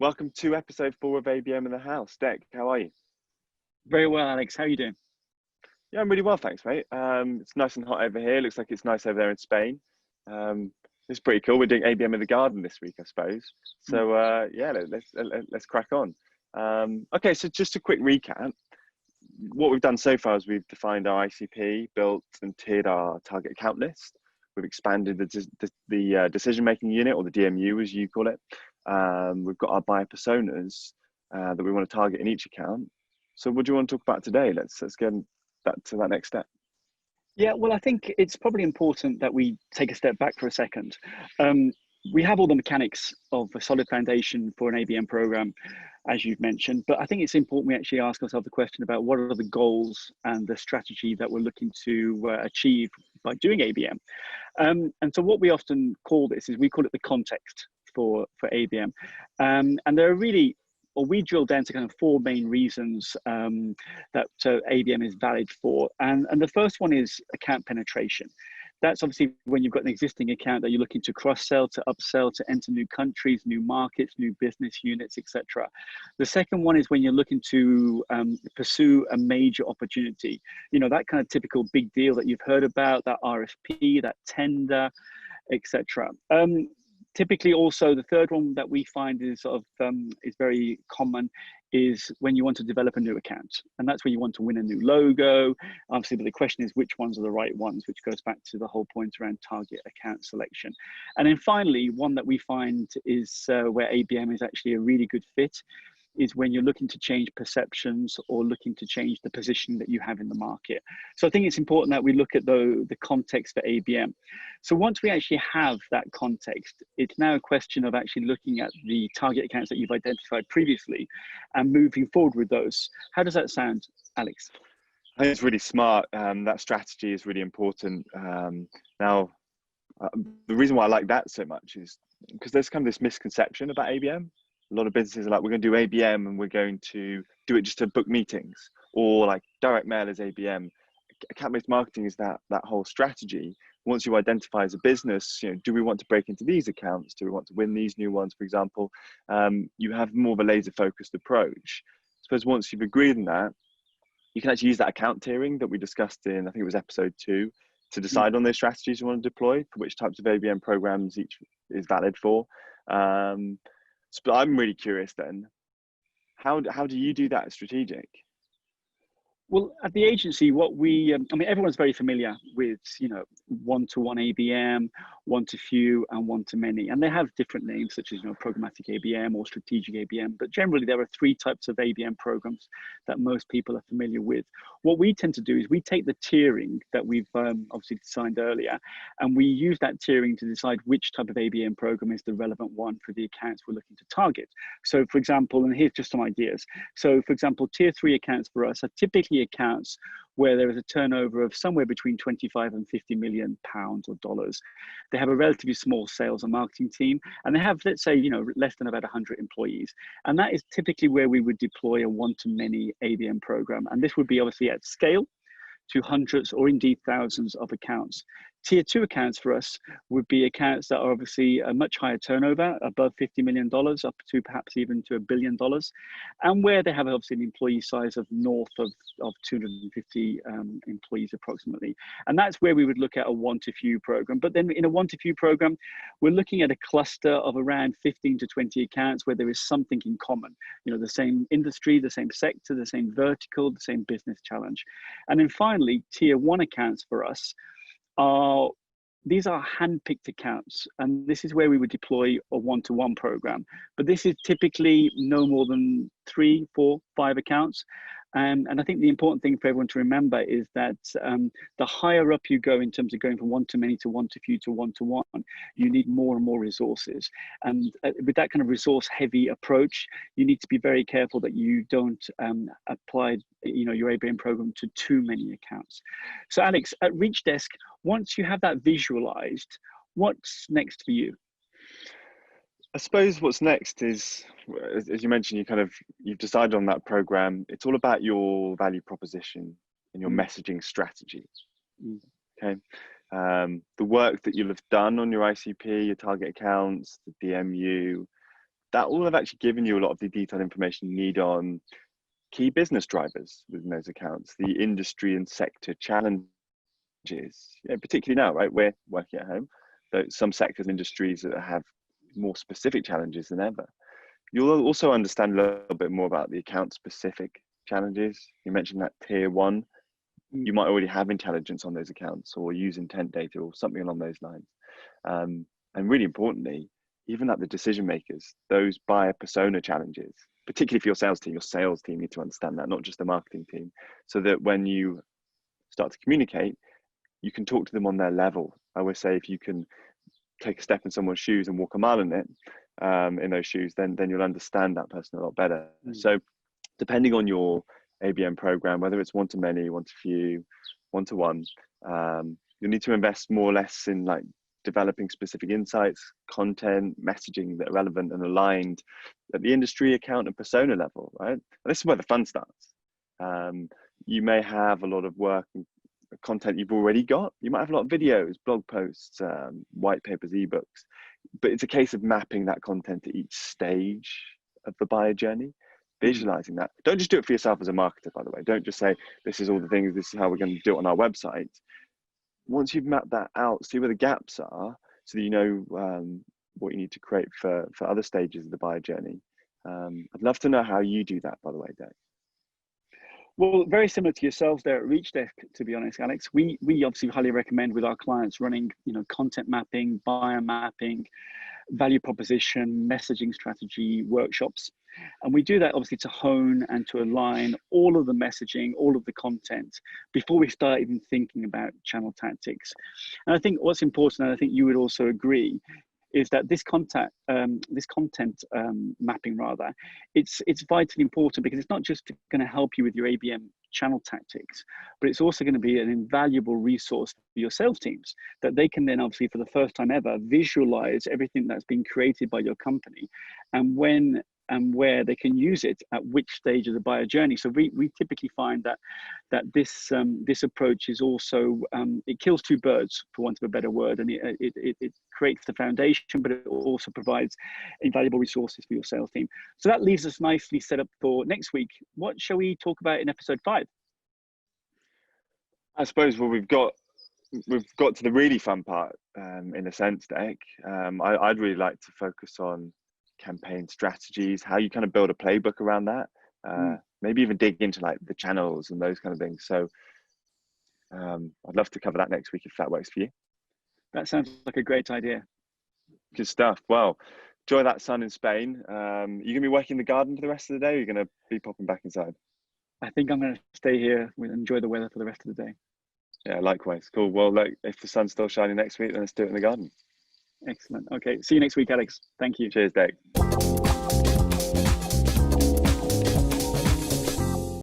Welcome to episode 4 of ABM in the house. Dec, how are you? Very well, Alex. How are you doing? Yeah, I'm really well, thanks, mate. It's nice and hot over here. Looks like it's nice over there in Spain. It's pretty cool. We're doing ABM in the garden this week, I suppose. So yeah, let's crack on. Okay, so just a quick recap. What we've done so far is we've defined our ICP, built and tiered our target account list. We've expanded the decision-making unit, or the DMU as you call it. We've got our buyer personas that we want to target in each account. So what do you want to talk about today? Let's get to that next step. Yeah, well, I think it's probably important that we take a step back for a second. We have all the mechanics of a solid foundation for an ABM program, as you've mentioned, but I think it's important we actually ask ourselves the question about what are the goals and the strategy that we're looking to achieve by doing ABM. And so what we often call this is we call it the context for ABM. And there are really, or we drill down to kind of 4 main reasons that ABM is valid for. And the first one is account penetration. That's obviously when you've got an existing account that you're looking to cross-sell, to upsell, to enter new countries, new markets, new business units, etc. The second one is when you're looking to pursue a major opportunity. You know, that kind of typical big deal that you've heard about, that RFP, that tender, etc. Typically also the third one that we find is is very common is when you want to develop a new account, and that's where you want to win a new logo. Obviously, but the question is which ones are the right ones, which goes back to the whole point around target account selection. And then finally, one that we find is where ABM is actually a really good fit is when you're looking to change perceptions or looking to change the position that you have in the market. So I think it's important that we look at the context for ABM. So once we actually have that context, it's now a question of actually looking at the target accounts that you've identified previously and moving forward with those. How does that sound, Alex? I think it's really smart. That strategy is really important. Now, the reason why I like that so much is because there's kind of this misconception about ABM. A lot of businesses are like, we're going to do ABM and we're going to do it just to book meetings, or like direct mail is ABM. Account-based marketing is that whole strategy. Once you identify as a business, you know, do we want to break into these accounts? Do we want to win these new ones, for example? You have more of a laser-focused approach. I suppose once you've agreed on that, you can actually use that account tiering that we discussed in, I think it was episode 2, to decide on those strategies you want to deploy, for which types of ABM programs each is valid for. But I'm really curious then, how do you do that strategic? Well, at the agency, what we, I mean, everyone's very familiar with, you know, one-to-one ABM, one-to-few, and one-to-many. And they have different names, such as, you know, programmatic ABM or strategic ABM. But generally, there are 3 types of ABM programs that most people are familiar with. What we tend to do is we take the tiering that we've obviously designed earlier, and we use that tiering to decide which type of ABM program is the relevant one for the accounts we're looking to target. So, for example, and here's just some ideas. So, for example, tier 3 accounts for us are typically accounts where there is a turnover of somewhere between 25 and 50 million pounds or dollars. They have a relatively small sales and marketing team, and they have, let's say, you know, less than about 100 employees. And that is typically where we would deploy a one-to-many ABM program. And this would be obviously at scale to hundreds or indeed thousands of accounts. Tier 2 accounts for us would be accounts that are obviously a much higher turnover, above $50 million, up to perhaps even to $1 billion, and where they have obviously an employee size of north of 250 employees approximately. And that's where we would look at a one-to-few program. But then in a one-to-few program, we're looking at a cluster of around 15 to 20 accounts where there is something in common, you know, the same industry, the same sector, the same vertical, the same business challenge. And then finally, tier 1 accounts for us these are hand-picked accounts, and this is where we would deploy a one-to-one program. But this is typically no more than 3, 4, 5 accounts. And I think the important thing for everyone to remember is that the higher up you go in terms of going from one-to-many to one-to-few to one-to-one, you need more and more resources. And with that kind of resource-heavy approach, you need to be very careful that you don't apply, you know, your ABM program to too many accounts. So, Alex, at Reachdesk, once you have that visualized, what's next for you? I suppose what's next is, as you mentioned, you've decided on that program. It's all about your value proposition and your messaging strategy. Okay, the work that you'll have done on your ICP, your target accounts, the DMU, that will have actually given you a lot of the detailed information you need on key business drivers within those accounts, the industry and sector challenges, particularly now, right? We're working at home, so some sectors and industries that have more specific challenges than ever. You'll also understand a little bit more about the account specific challenges. You mentioned that tier one, you might already have intelligence on those accounts or use intent data or something along those lines. And really importantly, even at the decision makers, those buyer persona challenges, particularly for your sales team need to understand that, not just the marketing team, so that when you start to communicate, you can talk to them on their level. I always say, if you can take a step in someone's shoes and walk a mile in it, in those shoes, then you'll understand that person a lot better. So depending on your ABM program, whether it's one-to-many, one-to-few, one-to-one, you'll need to invest more or less in like developing specific insights, content, messaging that are relevant and aligned at the industry, account, and persona level, right? And this is where the fun starts. You may have a lot of work and content you've already got. You might have a lot of videos, blog posts, white papers, ebooks, but it's a case of mapping that content to each stage of the buyer journey, visualizing that. Don't just do it for yourself as a marketer, by the way. Don't just say, this is all the things, this is how we're going to do it on our website. Once you've mapped that out, see where the gaps are, so that you know what you need to create for other stages of the buyer journey. I'd love to know how you do that, by the way, Dave. Well, very similar to yourselves there at Reachdesk, to be honest, Alex. We obviously highly recommend with our clients running, content mapping, buyer mapping, value proposition, messaging strategy workshops. And we do that obviously to hone and to align all of the messaging, all of the content before we start even thinking about channel tactics. And I think what's important, and I think you would also agree, is that this content mapping, rather, it's vitally important, because it's not just going to help you with your ABM channel tactics, but it's also going to be an invaluable resource for your sales teams, that they can then obviously, for the first time ever, visualize everything that's been created by your company, and when and where they can use it at which stage of the buyer journey. So we typically find that this approach is also, it kills two birds, for want of a better word, and it creates the foundation, but it also provides invaluable resources for your sales team. So that leaves us nicely set up for next week. What shall we talk about in episode 5? I suppose, well, we've got to the really fun part, in a sense, Dec. I'd really like to focus on campaign strategies, how you kind of build a playbook around that, maybe even dig into like the channels and those kind of things. So I'd love to cover that next week if that works for you. That sounds like a great idea. Good stuff. Well, enjoy that sun in Spain. You gonna be working in the garden for the rest of the day, or are you gonna be popping back inside? I think I'm gonna stay here and enjoy the weather for the rest of the day. Yeah, likewise. Cool. Well, look, if the sun's still shining next week, then let's do it in the garden. Excellent. Okay, see you next week, Alex. Thank you. Cheers, Dec.